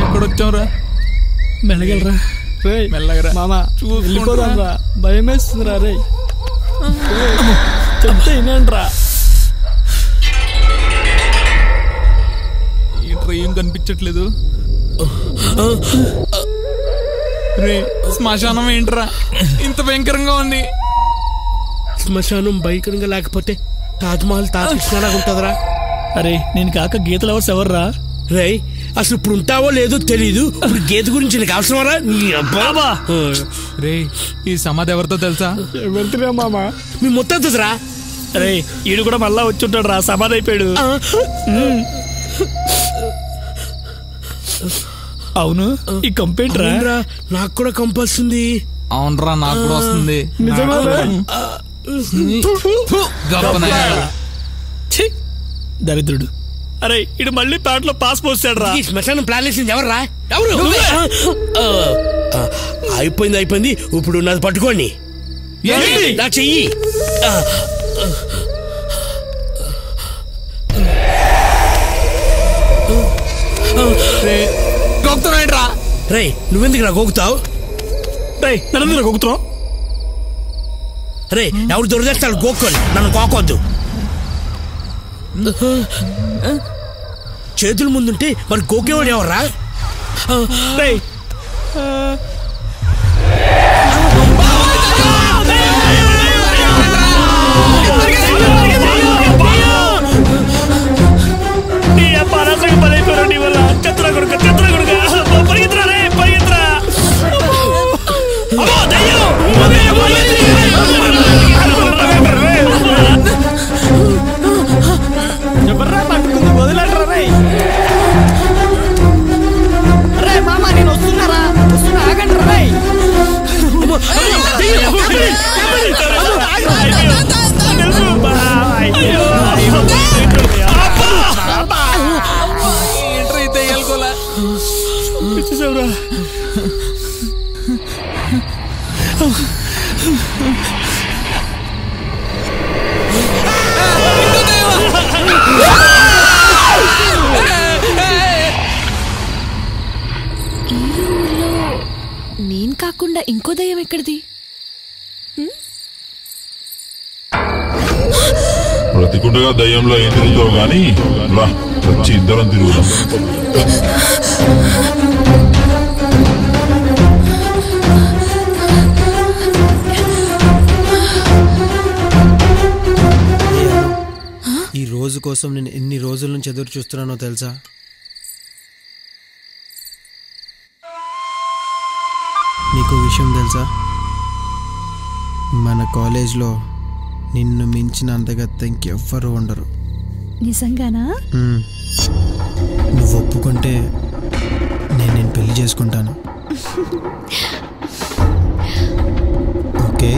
ఎక్కడొచ్చావురా? మెల్లగలరా మెల్లగరా మామా, వెళ్ళిపోదాంరా, భయం వేస్తుందిరా. రే చెప్తే వినండిరా. ఏంట్రా ఏం కనిపించట్లేదు? రే శ్మశానం ఏంట్రా ఇంత భయంకరంగా ఉంది? శ్మశానం భయంకరంగా లేకపోతే తాజ్మహల్ తాజ్మహల్ ఉంటుందిరా. అరే నేను కాక గీత లవర్స్ ఎవర్రా? రే అసలు ఇప్పుడు ఉంటావో లేదో తెలీదు. ఇప్పుడు గీత గురించి నీకు అవసరమరా? రే ఈ సమాధి ఎవరితో తెలుసా? వెళ్తున్నా మామా, మీ మొత్తరా. అరే ఈడు కూడా మళ్ళా వచ్చుంటాడు రా, సమాధి అయిపోయాడు. అవును, ఈ కంపేంట్ రా. నాకు కూడా కంపల్సింది. అవునరా నాకు కూడా వస్తుంది. దరిద్రుడు. అరే ఇడు మళ్ళీ ప్యాంట్లో పాస్ పోస్తాడు రా. శ్మశానం ప్లాన్ వేసింది ఎవర్రా? ఎవరు? అయిపోయింది. ఇప్పుడు నాది పట్టుకోండి. నా చెయ్యి. రే నువ్వెందుకు నా గోకుతావు? రే నన్ను గోకుతున్నావు? రే ఎవరు దొరికేస్తాడు గోక్కొని, నన్ను గోకొద్దు. చేతుల ముందుంటే మరి గోకేవాడు ఎవర్రా? రే నేను కాకుండా ఇంకో దయ్యం ఎక్కడిది? బ్రతికుండగా దయ్యంలో ఏం తిరుగుతావు గాని రా వచ్చి ఇద్దరం తిరుగుదాం. ఈ రోజు కోసం నేను ఎన్ని రోజుల నుంచి ఎదురు చూస్తున్నానో తెలుసా? నీకు విషయం తెలుసా? మన కాలేజ్లో నిన్ను మించిన అందగత్తె ఇంకెవ్వరూ ఉండరు. నిజంగానా? నువ్వు ఒప్పుకుంటే నేను పెళ్లి చేసుకుంటాను. ఓకే?